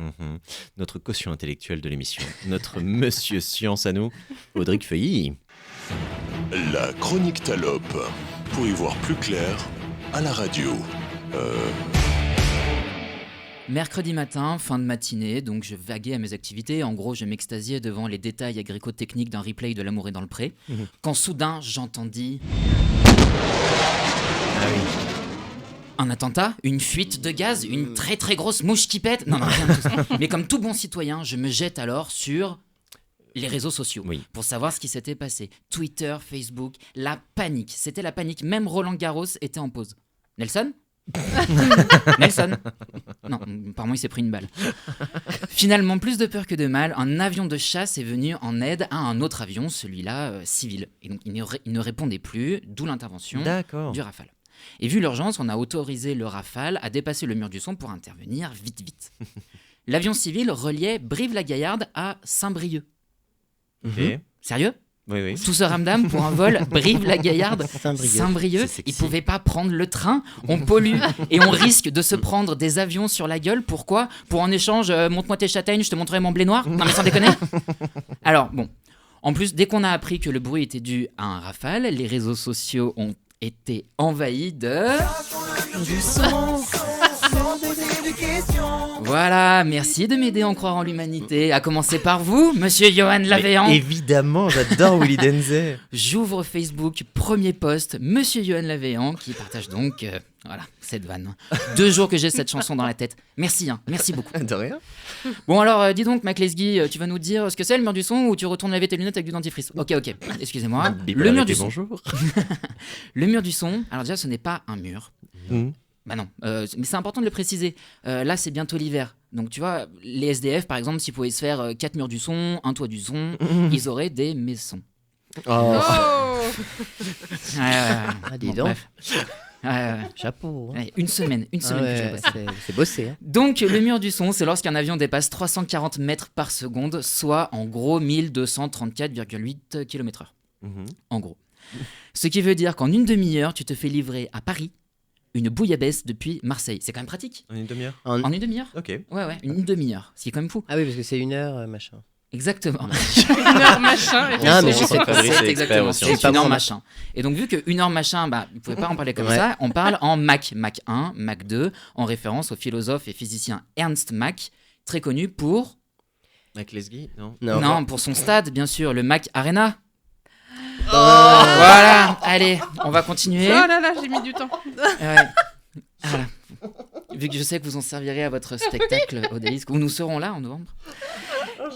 Mhm. Notre caution intellectuelle de l'émission, notre monsieur science à nous, Audric Feuilly. La chronique Talop. Pour y voir plus clair, à la radio. Mercredi matin, fin de matinée, donc je vaguais à mes activités. En gros, je m'extasiais devant les détails agrico-techniques d'un replay de L'amour est dans le pré. Quand soudain, j'entendis... Ah oui. Un attentat, une fuite de gaz, une très très grosse mouche qui pète. Non, rien de tout ça. Mais comme tout bon citoyen, je me jette alors sur les réseaux sociaux pour savoir ce qui s'était passé. Twitter, Facebook, la panique. C'était la panique. Même Roland Garros était en pause. Nelson ? Nelson ? Non, apparemment il s'est pris une balle. Finalement, plus de peur que de mal, un avion de chasse est venu en aide à un autre avion, celui-là civil. Et donc il ne répondait plus, d'où l'intervention du Rafale. Et vu l'urgence, on a autorisé le Rafale à dépasser le mur du son pour intervenir vite. L'avion civil reliait Brive-la-Gaillarde à Saint-Brieuc. Sérieux ? Oui. Tout ce ramdam pour un vol Brive-la-Gaillarde, Saint-Brieuc. Ils ne pouvaient pas prendre le train, on pollue et on risque de se prendre des avions sur la gueule. Pourquoi ? Pour en échange, montre-moi tes châtaignes, je te montrerai mon blé noir. Non mais sans déconner. Alors bon, en plus, dès qu'on a appris que le bruit était dû à un Rafale, les réseaux sociaux ont été envahis de... du son. Voilà, merci de m'aider à en croire en l'humanité. À commencer par vous, monsieur Johan Lavéant. Évidemment, j'adore Willy Denzey. J'ouvre Facebook, premier post, monsieur Johan Lavéant, qui partage donc, cette vanne. 2 jours que j'ai cette chanson dans la tête. Merci, merci beaucoup. De rien. Bon alors, dis donc, Mac Lesguy, tu vas nous dire ce que c'est le mur du son ou tu retournes laver tes lunettes avec du dentifrice ? Ok, excusez-moi. Le mur du son. Bonjour. Le mur du son, alors déjà, ce n'est pas un mur. Bah non, mais c'est important de le préciser. Là, c'est bientôt l'hiver. Donc, tu vois, les SDF, par exemple, s'ils pouvaient se faire 4 murs du son, un toit du son, ils auraient des maisons. Dis donc. Bref. Chapeau. Ouais, une semaine que je bosse. C'est bossé. Hein. Donc, le mur du son, c'est lorsqu'un avion dépasse 340 mètres par seconde, soit en gros 1234,8 km/h. En gros. Ce qui veut dire qu'en une demi-heure, tu te fais livrer à Paris une bouillabaisse depuis Marseille. C'est quand même pratique. En une demi-heure ? En une demi-heure ? Ok. Ouais, une demi-heure. Ce qui est quand même fou. Ah oui, parce que c'est 1 heure, machin. Exactement. 1 heure machin. Non, mais je sais pas. Fabrice est exactement. expert aussi. C'est 1 heure machin. Et donc, vu que 1 heure machin, vous ne pouvez pas en parler comme ça, on parle en Mach. Mach 1, Mach 2, en référence au philosophe et physicien Ernst Mach, très connu pour... Mac Lesguy, non ? Non, pour son stade, bien sûr, le Mach Arena. Voilà, allez, on va continuer. Oh là là, j'ai mis du temps. Voilà. Vu que je sais que vous en servirez à votre spectacle au Délice, où nous serons là en novembre.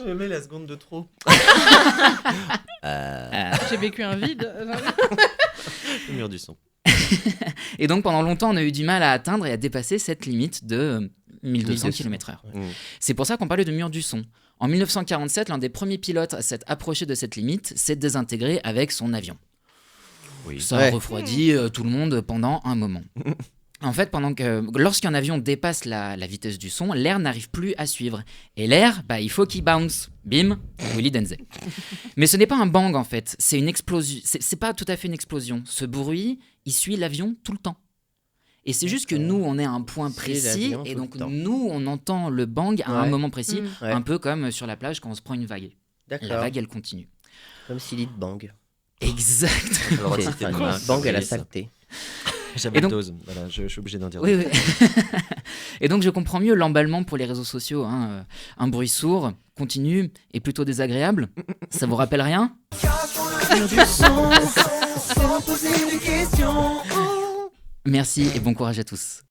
J'ai aimé la seconde de trop. J'ai vécu un vide. Le mur du son. Et donc pendant longtemps, on a eu du mal à atteindre et à dépasser cette limite de 1200 km/h. C'est pour ça qu'on parlait de mur du son. En 1947, l'un des premiers pilotes à s'être approché de cette limite s'est désintégré avec son avion. Ça a refroidi tout le monde pendant un moment. En fait, lorsqu'un avion dépasse la vitesse du son, l'air n'arrive plus à suivre. Et l'air, il faut qu'il bounce. Bim, Willy Denzey. Mais ce n'est pas un bang en fait, c'est une explosion. C'est pas tout à fait une explosion. Ce bruit, il suit l'avion tout le temps. Et c'est juste que nous, on est à un point précis, et donc nous, on entend le bang à un moment précis, un peu comme sur la plage quand on se prend une vague. D'accord. La vague, elle continue. Comme Silly de Bang. Exact. Bang à la saleté. J'avais donc... une dose, voilà, je suis obligé d'en dire. Oui. Et donc je comprends mieux l'emballement pour les réseaux sociaux. Hein. Un bruit sourd, continu et plutôt désagréable. Ça vous rappelle rien ? Merci et bon courage à tous.